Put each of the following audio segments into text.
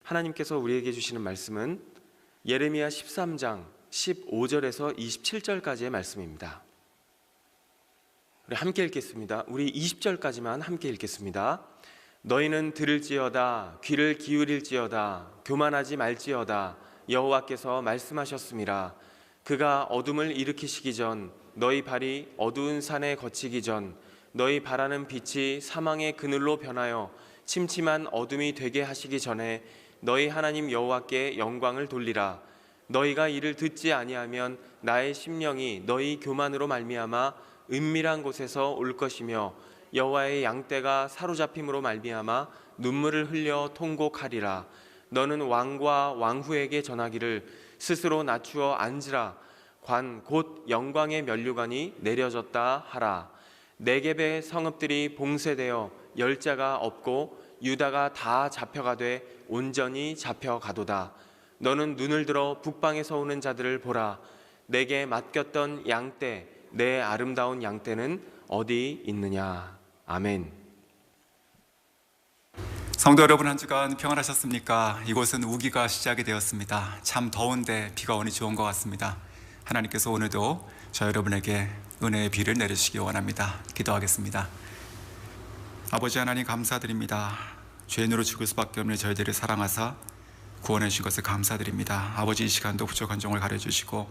하나님께서 우리에게 주시는 말씀은 예레미야 13장 15절에서 27절까지의 말씀입니다. 우리 함께 읽겠습니다. 우리 20절까지만 함께 읽겠습니다. 너희는 들을지어다, 귀를 기울일지어다, 교만하지 말지어다. 여호와께서 말씀하셨음이라. 그가 어둠을 일으키시기 전, 너희 발이 어두운 산에 거치기 전, 너희 바라는 빛이 사망의 그늘로 변하여 침침한 어둠이 되게 하시기 전에 너희 하나님 여호와께 영광을 돌리라. 너희가 이를 듣지 아니하면 나의 심령이 너희 교만으로 말미암아 은밀한 곳에서 올 것이며 여호와의 양떼가 사로잡힘으로 말미암아 눈물을 흘려 통곡하리라. 너는 왕과 왕후에게 전하기를 스스로 낮추어 앉으라. 관 곧 영광의 면류관이 내려졌다 하라. 네겝의 성읍들이 봉쇄되어 열자가 없고 유다가 다 잡혀가되 온전히 잡혀가도다. 너는 눈을 들어 북방에서 오는 자들을 보라. 내게 맡겼던 양떼, 내 아름다운 양떼는 어디 있느냐. 아멘. 성도 여러분, 한 주간 평안하셨습니까? 이곳은 우기가 시작이 되었습니다. 참 더운데 비가 오니 좋은 것 같습니다. 하나님께서 오늘도 저 여러분에게 은혜의 비를 내리시기 원합니다. 기도하겠습니다. 아버지 하나님, 감사드립니다. 죄인으로 죽을 수밖에 없는 저희들을 사랑하사 구원해 주신 것을 감사드립니다. 아버지, 이 시간도 부족한 종을 가려주시고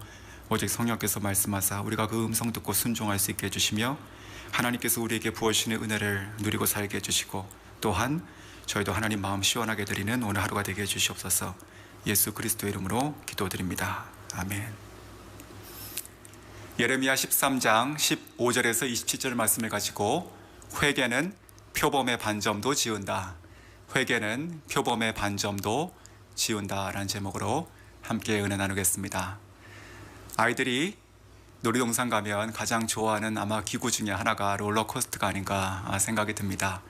오직 성령께서 말씀하사 우리가 그 음성 듣고 순종할 수 있게 해주시며 하나님께서 우리에게 부어주시는 은혜를 누리고 살게 해주시고 또한 저희도 하나님 마음 시원하게 드리는 오늘 하루가 되게 해주시옵소서. 예수 그리스도의 이름으로 기도드립니다. 아멘. 예레미야 13장 15절에서 27절 말씀을 가지고 회개는 표범의 반점도 지운다, 회개는 표범의 반점도 지운다 라는 제목으로 함께 은혜 나누겠습니다. 아이들이 놀이동산 가면 가장 좋아하는 아마 기구 중에 하나가 롤러코스터가 아닌가 생각이 듭니다.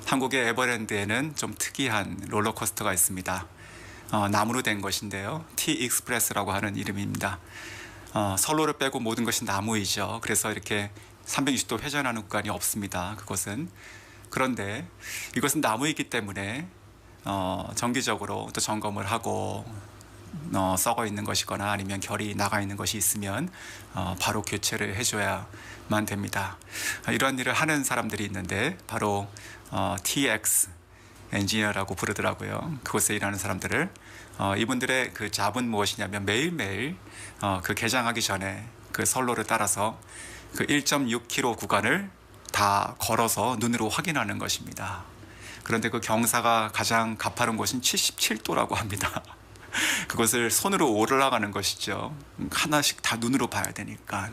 한국의 에버랜드에는 좀 특이한 롤러코스터가 있습니다. 나무로 된 것인데요, T-익스프레스라고 하는 이름입니다. 선로를 빼고 모든 것이 나무이죠. 그래서 이렇게 360도 회전하는 구간이 없습니다. 그것은. 그런데 이것은 나무이기 때문에 정기적으로 또 점검을 하고 썩어 있는 것이거나 아니면 결이 나가 있는 것이 있으면 바로 교체를 해줘야만 됩니다. 이런 일을 하는 사람들이 있는데 바로 TX 엔지니어라고 부르더라고요. 그곳에 일하는 사람들을. 이분들의 그 잡은 무엇이냐면 매일매일 그 개장하기 전에 그 선로를 따라서 그 1.6km 구간을 다 걸어서 눈으로 확인하는 것입니다. 그런데 그 경사가 가장 가파른 곳은 77도라고 합니다. 그것을 손으로 올라가는 것이죠. 하나씩 다 눈으로 봐야 되니까.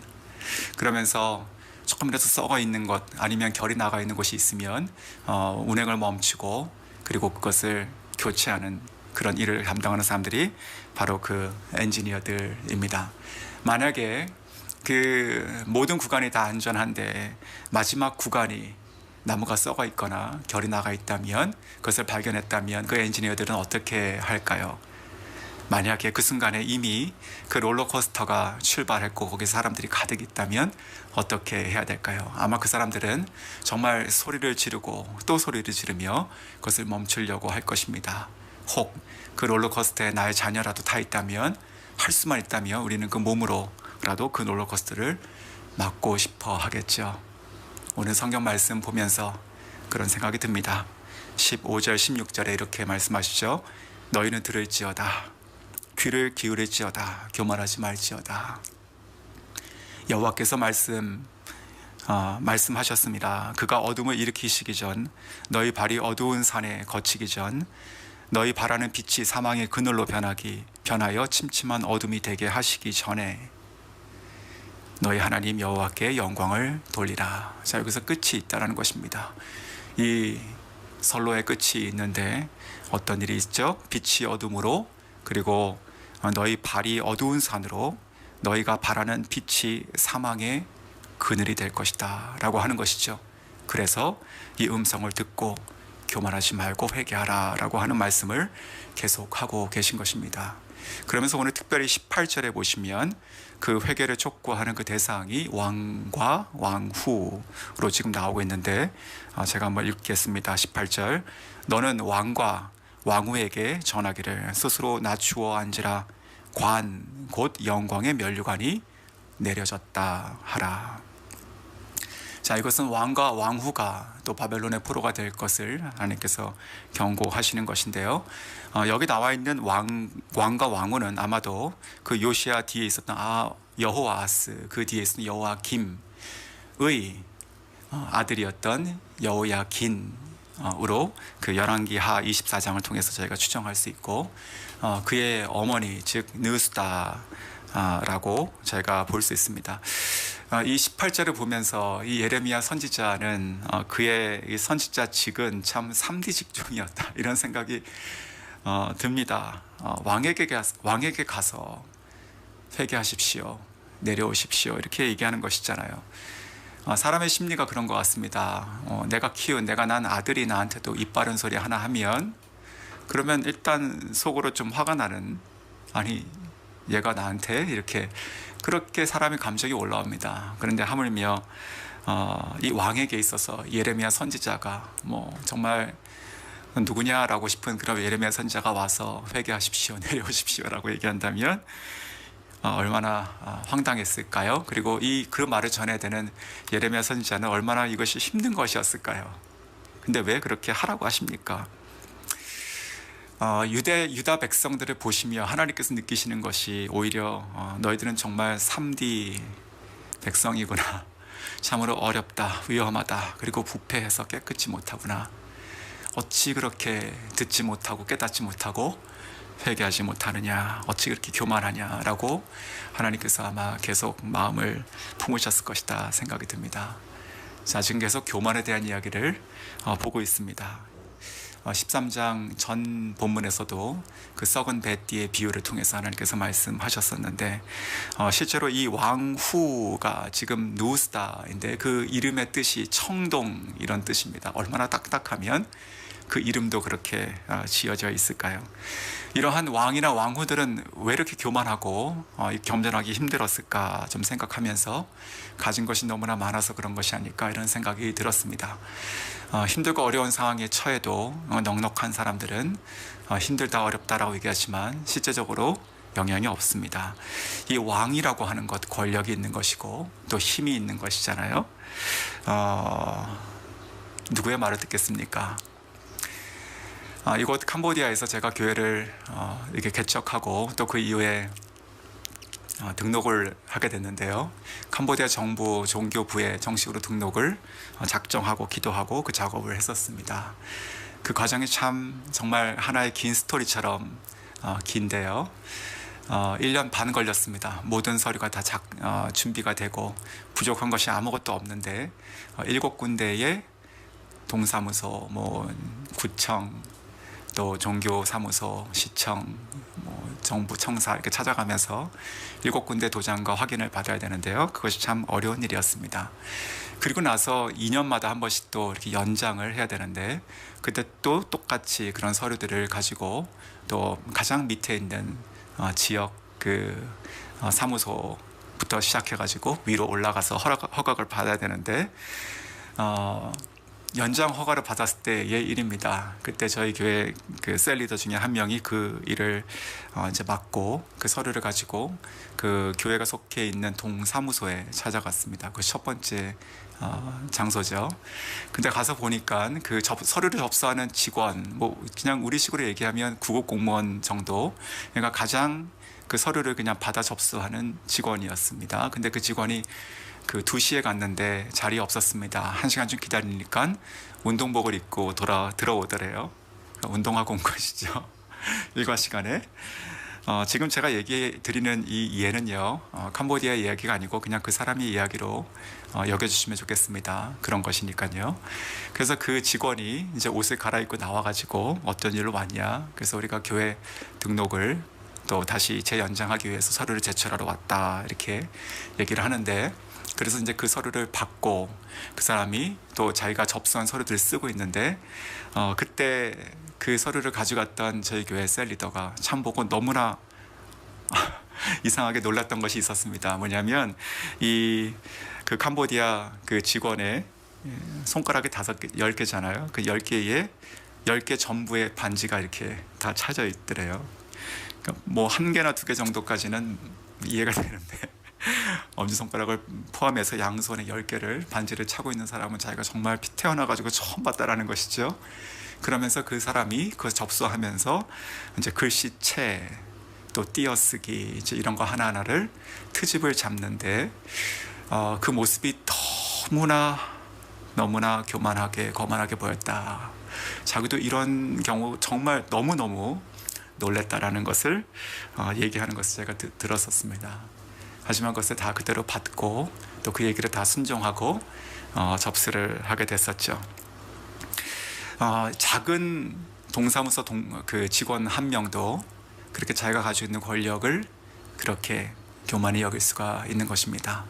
그러면서 조금이라도 썩어 있는 것 아니면 결이 나가 있는 곳이 있으면 운행을 멈추고 그리고 그것을 교체하는 그런 일을 담당하는 사람들이 바로 그 엔지니어들입니다. 만약에 그 모든 구간이 다 안전한데 마지막 구간이 나무가 썩어 있거나 결이 나가 있다면, 그것을 발견했다면 그 엔지니어들은 어떻게 할까요? 만약에 그 순간에 이미 그 롤러코스터가 출발했고 거기 사람들이 가득 있다면 어떻게 해야 될까요? 아마 그 사람들은 정말 소리를 지르고 또 소리를 지르며 그것을 멈추려고 할 것입니다. 혹 그 롤러코스터에 나의 자녀라도 타 있다면, 할 수만 있다면 우리는 그 몸으로라도 그 롤러코스터를 막고 싶어 하겠죠. 오늘 성경 말씀 보면서 그런 생각이 듭니다. 15절 16절에 이렇게 말씀하시죠. 너희는 들을지어다, 귀를 기울일지어다, 교만하지 말지어다. 여호와께서 말씀하셨습니다. 그가 어둠을 일으키시기 전, 너희 발이 어두운 산에 거치기 전, 너희 바라는 빛이 사망의 그늘로 변하여 침침한 어둠이 되게 하시기 전에 너희 하나님 여호와께 영광을 돌리라. 자, 여기서 끝이 있다는 것입니다. 이 선로의 끝이 있는데 어떤 일이 있죠? 빛이 어둠으로, 그리고 너희 발이 어두운 산으로, 너희가 바라는 빛이 사망의 그늘이 될 것이다 라고 하는 것이죠. 그래서 이 음성을 듣고 교만하지 말고 회개하라 라고 하는 말씀을 계속하고 계신 것입니다. 그러면서 오늘 특별히 18절에 보시면 그 회개를 촉구하는 그 대상이 왕과 왕후로 지금 나오고 있는데 제가 한번 읽겠습니다. 18절. 너는 왕과 왕후에게 전하기를 스스로 낮추어 앉으라. 관 곧 영광의 면류관이 내려졌다 하라. 자, 이것은 왕과 왕후가 또 바벨론의 포로가 될 것을 하나님께서 경고하시는 것인데요. 여기 나와 있는 왕과 왕후는 아마도 그 요시야 뒤에 있었던 여호아스, 그 뒤에 있었던 여호아김의 아들이었던 여호야긴으로 그 열왕기하 24장을 통해서 저희가 추정할 수 있고, 그의 어머니 즉 느스다라고 저희가 볼 수 있습니다. 이 18절을 보면서 이 예레미야 선지자는 그의 이 선지자직은 참 3D 직종이었다 이런 생각이 듭니다. 왕에게 가서 회개하십시오, 내려오십시오 이렇게 얘기하는 것이잖아요. 사람의 심리가 그런 것 같습니다. 내가 난 아들이 나한테도 입 바른 소리 하나 하면 그러면 일단 속으로 좀 화가 나는, 아니 얘가 나한테 이렇게 그렇게 사람의 감정이 올라옵니다. 그런데 하물며 이 왕에게 있어서 예레미야 선지자가 정말 누구냐라고 싶은 그런 예레미야 선지자가 와서 회개하십시오, 내려오십시오라고 얘기한다면 얼마나 황당했을까요? 그리고 그 말을 전해야 되는 예레미야 선지자는 얼마나 이것이 힘든 것이었을까요? 근데 왜 그렇게 하라고 하십니까? 유다 백성들을 보시며 하나님께서 느끼시는 것이 오히려 너희들은 정말 3D 백성이구나, 참으로 어렵다, 위험하다, 그리고 부패해서 깨끗이 못하구나, 어찌 그렇게 듣지 못하고 깨닫지 못하고 회개하지 못하느냐, 어찌 그렇게 교만하냐라고 하나님께서 아마 계속 마음을 품으셨을 것이다 생각이 듭니다. 자, 지금 계속 교만에 대한 이야기를 보고 있습니다. 13장 전 본문에서도 그 썩은 뱃띠의 비유를 통해서 하나님께서 말씀하셨었는데, 실제로 이 왕후가 지금 누스다인데 그 이름의 뜻이 청동 이런 뜻입니다. 얼마나 딱딱하면 그 이름도 그렇게 지어져 있을까요? 이러한 왕이나 왕후들은 왜 이렇게 교만하고 겸손하기 힘들었을까 좀 생각하면서 가진 것이 너무나 많아서 그런 것이 아닐까 이런 생각이 들었습니다. 힘들고 어려운 상황에 처해도 넉넉한 사람들은 힘들다 어렵다라고 얘기하지만 실제적으로 영향이 없습니다. 이 왕이라고 하는 것, 권력이 있는 것이고 또 힘이 있는 것이잖아요. 누구의 말을 듣겠습니까? 이곳 캄보디아에서 제가 교회를 이렇게 개척하고 또 그 이후에 등록을 하게 됐는데요. 캄보디아 정부 종교부에 정식으로 등록을 작정하고 기도하고 그 작업을 했었습니다. 그 과정이 참 정말 하나의 긴 스토리처럼 긴데요. 1년 반 걸렸습니다. 모든 서류가 다 준비가 되고 부족한 것이 아무것도 없는데 7군데의 동사무소, 구청, 또 종교사무소, 시청, 정부 청사 이렇게 찾아가면서 7군데 도장과 확인을 받아야 되는데요. 그것이 참 어려운 일이었습니다. 그리고 나서 2년마다 한 번씩 또 이렇게 연장을 해야 되는데, 그때 또 똑같이 그런 서류들을 가지고 또 가장 밑에 있는 지역 그 사무소부터 시작해가지고 위로 올라가서 허락을 받아야 되는데, 연장 허가를 받았을 때의 일입니다. 그때 저희 교회 그 셀 리더 중에 한 명이 그 일을 이제 맡고 그 서류를 가지고 그 교회가 속해 있는 동사무소에 찾아갔습니다. 그 첫 번째 장소죠. 근데 가서 보니까 그 서류를 접수하는 직원, 그냥 우리식으로 얘기하면 구급 공무원 정도, 그러니까 가장 그 서류를 그냥 받아 접수하는 직원이었습니다. 근데 그 직원이 그 2시에 갔는데 자리에 없었습니다. 1시간쯤 기다리니까 운동복을 입고 들어오더래요. 운동하고 온 것이죠. 일과 시간에. 지금 제가 얘기해 드리는 이 예는요, 캄보디아 이야기가 아니고 그냥 그 사람의 이야기로 여겨주시면 좋겠습니다. 그런 것이니까요. 그래서 그 직원이 이제 옷을 갈아입고 나와가지고 어떤 일로 왔냐. 그래서 우리가 교회 등록을 또 다시 재연장하기 위해서 서류를 제출하러 왔다. 이렇게 얘기를 하는데, 그래서 이제 그 서류를 받고 그 사람이 또 자기가 접수한 서류들을 쓰고 있는데, 그때 그 서류를 가져갔던 저희 교회 셀 리더가 참 보고 너무나 이상하게 놀랐던 것이 있었습니다. 뭐냐면 그 캄보디아 그 직원의 손가락이 10개잖아요. 그 10개의 10개 전부의 반지가 이렇게 다 차져 있더래요. 그러니까 뭐 1개나 2개 정도까지는 이해가 되는데 엄지손가락을 포함해서 양손에 10개를 반지를 차고 있는 사람은 자기가 정말 태어나가지고 처음 봤다라는 것이죠. 그러면서 그 사람이 그걸 접수하면서 이제 글씨체 또 띄어쓰기 이제 이런 거 하나하나를 트집을 잡는데 그 모습이 너무나 교만하게 거만하게 보였다. 자기도 이런 경우 정말 너무너무 놀랬다라는 것을 얘기하는 것을 제가 들었었습니다. 하지만 그것을 다 그대로 받고 또 그 얘기를 다 순종하고 접수를 하게 됐었죠. 작은 동사무소 그 직원 한 명도 그렇게 자기가 가지고 있는 권력을 그렇게 교만히 여길 수가 있는 것입니다.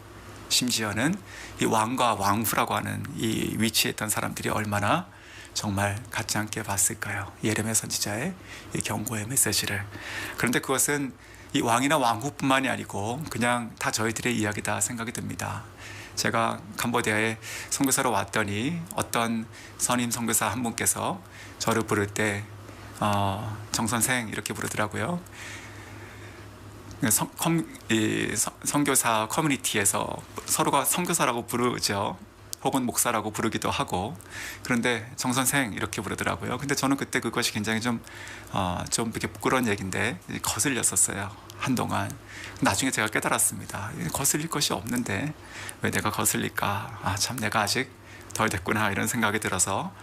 심지어는 이 왕과 왕후라고 하는 이 위치에 있던 사람들이 얼마나 정말 같지 않게 봤을까요? 예레미야 선지자의 이 경고의 메시지를. 그런데 그것은 이 왕이나 왕후뿐만이 아니고 그냥 다 저희들의 이야기다 생각이 듭니다. 제가 캄보디아에 선교사로 왔더니 어떤 선임 선교사 한 분께서 저를 부를 때 정선생 이렇게 부르더라고요. 선교사 커뮤니티에서 서로가 선교사라고 부르죠. 혹은 목사라고 부르기도 하고. 그런데 정선생 이렇게 부르더라고요. 근데 저는 그때 그것이 굉장히 좀 이렇게 부끄러운 얘기인데 거슬렸었어요. 한동안. 나중에 제가 깨달았습니다. 거슬릴 것이 없는데 왜 내가 거슬릴까? 참 내가 아직 덜 됐구나 이런 생각이 들어서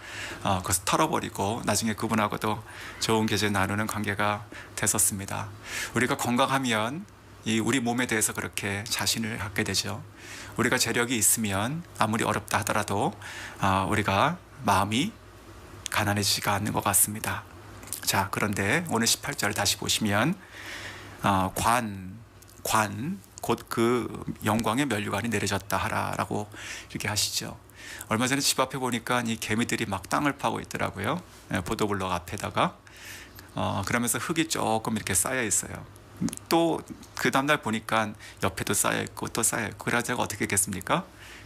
그것을 털어버리고 나중에 그분하고도 좋은 계절 나누는 관계가 됐었습니다. 우리가 건강하면 우리 몸에 대해서 그렇게 자신을 갖게 되죠. 우리가 재력이 있으면 아무리 어렵다 하더라도 우리가 마음이 가난해지지가 않는 것 같습니다. 자, 그런데 오늘 18절 다시 보시면 곧 그 영광의 면류관이 내려졌다 하라라고 이렇게 하시죠. 얼마 전에 집 앞에 보니까 이 개미들이 막 땅을 파고 있더라고요. 보도블록 앞에다가 그러면서 흙이 조금 이렇게 쌓여 있어요. 또 그 다음날 보니까 옆에도 쌓여 있고 또 쌓여 있고. 그래서 제가 어떻게 했겠습니까?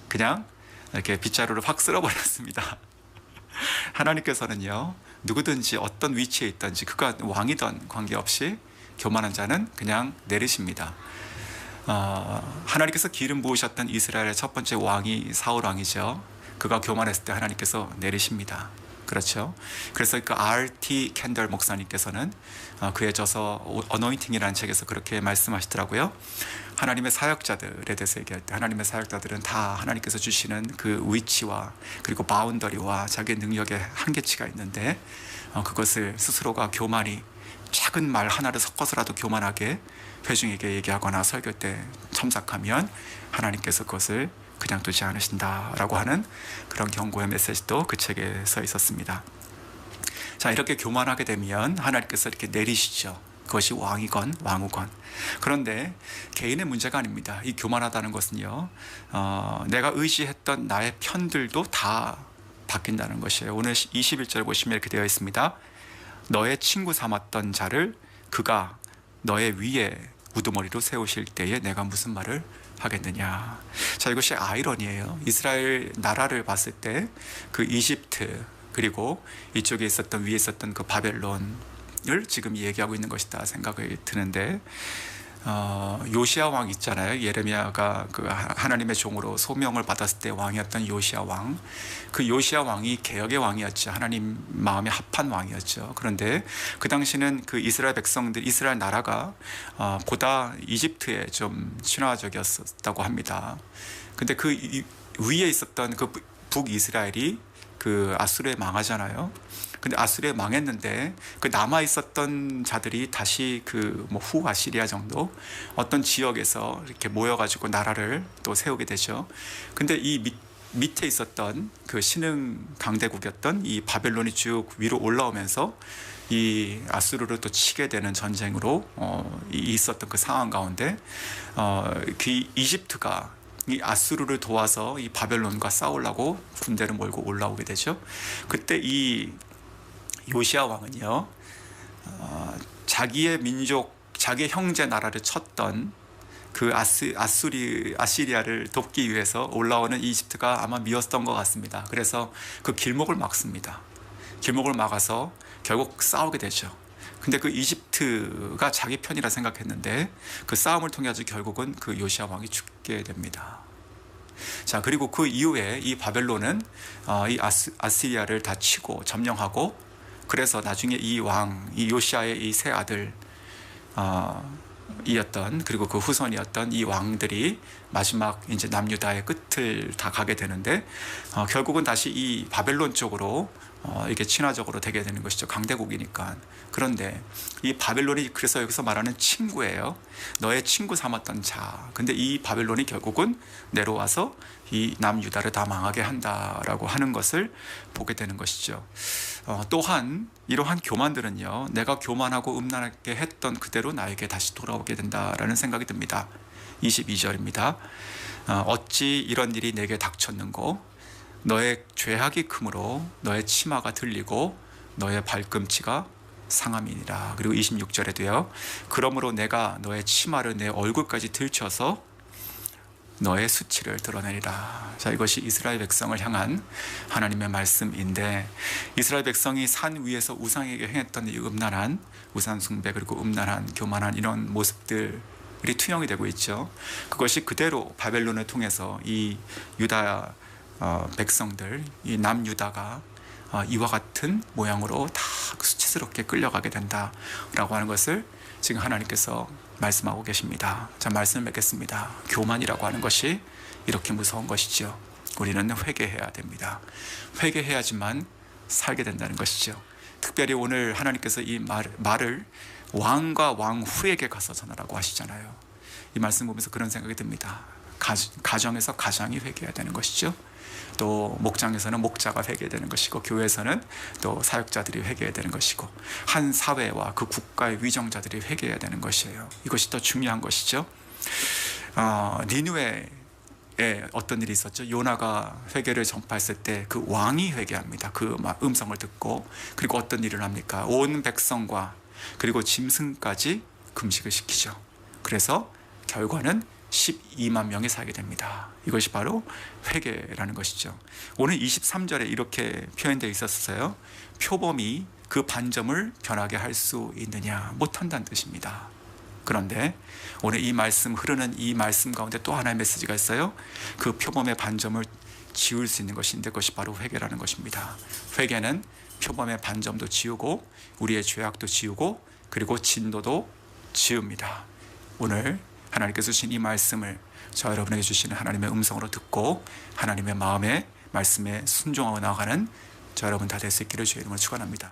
그냥 이렇게 빗자루를 확 쓸어버렸습니다. 하나님께서는요, 누구든지 어떤 위치에 있든지 그가 왕이든 관계없이 교만한 자는 그냥 내리십니다. 하나님께서 기름 부으셨던 이스라엘의 첫 번째 왕이 사울 왕이죠. 그가 교만했을 때 하나님께서 내리십니다. 그렇죠. 그래서 그 R.T. 캔들 목사님께서는 그의 저서 어노인팅이라는 책에서 그렇게 말씀하시더라고요. 하나님의 사역자들에 대해서 얘기할 때 하나님의 사역자들은 다 하나님께서 주시는 그 위치와 그리고 바운더리와 자기의 능력의 한계치가 있는데 그것을 스스로가 교만이 작은 말 하나를 섞어서라도 교만하게 회중에게 얘기하거나 설교 때 첨삭하면 하나님께서 그것을 그냥 두지 않으신다라고 하는 그런 경고의 메시지도 그 책에 써 있었습니다. 자, 이렇게 교만하게 되면 하나님께서 이렇게 내리시죠. 그것이 왕이건 왕후건. 그런데 개인의 문제가 아닙니다. 이 교만하다는 것은요, 내가 의지했던 나의 편들도 다 바뀐다는 것이에요. 오늘 21절 보시면 이렇게 되어 있습니다. 너의 친구 삼았던 자를 그가 너의 위에 우두머리로 세우실 때에 내가 무슨 말을 하겠느냐. 자, 이것이 아이러니예요. 이스라엘 나라를 봤을 때 그 이집트 그리고 이쪽에 있었던 위에 있었던 그 바벨론을 지금 얘기하고 있는 것이다 생각이 드는데 요시야 왕 있잖아요. 예레미야가 그 하나님의 종으로 소명을 받았을 때 왕이었던 요시야 왕. 그 요시야 왕이 개혁의 왕이었죠. 하나님 마음에 합한 왕이었죠. 그런데 그 당시는 그 이스라엘 백성들, 이스라엘 나라가 보다 이집트에 좀 친화적이었다고 합니다. 근데 그 위에 있었던 그 북이스라엘이 그 아수르에 망하잖아요. 근데 아수르에 망했는데 그 남아 있었던 자들이 다시 그 뭐 후 아시리아 정도 어떤 지역에서 이렇게 모여가지고 나라를 또 세우게 되죠. 근데 이 밑에 있었던 그 신흥 강대국이었던 이 바벨론이 쭉 위로 올라오면서 이 아수르를 또 치게 되는 전쟁으로 있었던 그 상황 가운데 그 이집트가 이 아수르를 도와서 이 바벨론과 싸우려고 군대를 몰고 올라오게 되죠. 그때 이 요시야 왕은요, 자기의 민족, 자기의 형제 나라를 쳤던 그 아시리아를 돕기 위해서 올라오는 이집트가 아마 미웠던 것 같습니다. 그래서 그 길목을 막습니다. 길목을 막아서 결국 싸우게 되죠. 근데 그 이집트가 자기 편이라 생각했는데 그 싸움을 통해 가지고 결국은 그 요시야 왕이 죽게 됩니다. 자, 그리고 그 이후에 이 바벨론은 이 아시리아를 다 치고 점령하고, 그래서 나중에 이 왕, 이 요시야의 이 세 아들 이었던, 그리고 그 후손이었던 이 왕들이 마지막 이제 남유다의 끝을 다 가게 되는데, 결국은 다시 이 바벨론 쪽으로 이게 친화적으로 되게 되는 것이죠. 강대국이니까. 그런데 이 바벨론이 그래서 여기서 말하는 친구예요. 너의 친구 삼았던 자. 근데 이 바벨론이 결국은 내려와서 이 남유다를 다 망하게 한다라고 하는 것을 보게 되는 것이죠. 또한 이러한 교만들은요, 내가 교만하고 음란하게 했던 그대로 나에게 다시 돌아오게 된다라는 생각이 듭니다. 22절입니다. 어찌 이런 일이 내게 닥쳤는고? 너의 죄악이 크므로 너의 치마가 들리고 너의 발꿈치가 상함이니라. 그리고 26절에도요. 그러므로 내가 너의 치마를 내 얼굴까지 들쳐서 너의 수치를 드러내리라. 자, 이것이 이스라엘 백성을 향한 하나님의 말씀인데, 이스라엘 백성이 산 위에서 우상에게 행했던 이 음란한 우상 숭배, 그리고 음란한 교만한 이런 모습들이 투영이 되고 있죠. 그것이 그대로 바벨론을 통해서 이 유다 백성들, 이 남유다가 이와 같은 모양으로 다 수치스럽게 끌려가게 된다라고 하는 것을 지금 하나님께서 말씀하고 계십니다. 자, 말씀을 맺겠습니다. 교만이라고 하는 것이 이렇게 무서운 것이죠. 우리는 회개해야 됩니다. 회개해야지만 살게 된다는 것이죠. 특별히 오늘 하나님께서 이 말을 왕과 왕 후에게 가서 전하라고 하시잖아요. 이 말씀 보면서 그런 생각이 듭니다. 가정에서 가장이 회개해야 되는 것이죠. 또 목장에서는 목자가 회개해야 되는 것이고, 교회에서는 또 사역자들이 회개해야 되는 것이고, 한 사회와 그 국가의 위정자들이 회개해야 되는 것이에요. 이것이 더 중요한 것이죠. 니느웨에 어떤 일이 있었죠. 요나가 회개를 전파했을 때 그 왕이 회개합니다. 그 음성을 듣고. 그리고 어떤 일을 합니까? 온 백성과 그리고 짐승까지 금식을 시키죠. 그래서 결과는 12만 명이 살게 됩니다. 이것이 바로 회개라는 것이죠. 오늘 23절에 이렇게 표현되어 있었어요. 표범이 그 반점을 변하게 할 수 있느냐? 못한다는 뜻입니다. 그런데 오늘 이 말씀, 흐르는 이 말씀 가운데 또 하나의 메시지가 있어요. 그 표범의 반점을 지울 수 있는 것인데, 그것이 바로 회개라는 것입니다. 회개는 표범의 반점도 지우고 우리의 죄악도 지우고 그리고 진노도 지웁니다. 오늘 하나님께서 주신 이 말씀을 저 여러분에게 주시는 하나님의 음성으로 듣고 하나님의 마음에 말씀에 순종하고 나아가는 저 여러분 다 될 수 있기를 주의 이름으로 축원합니다.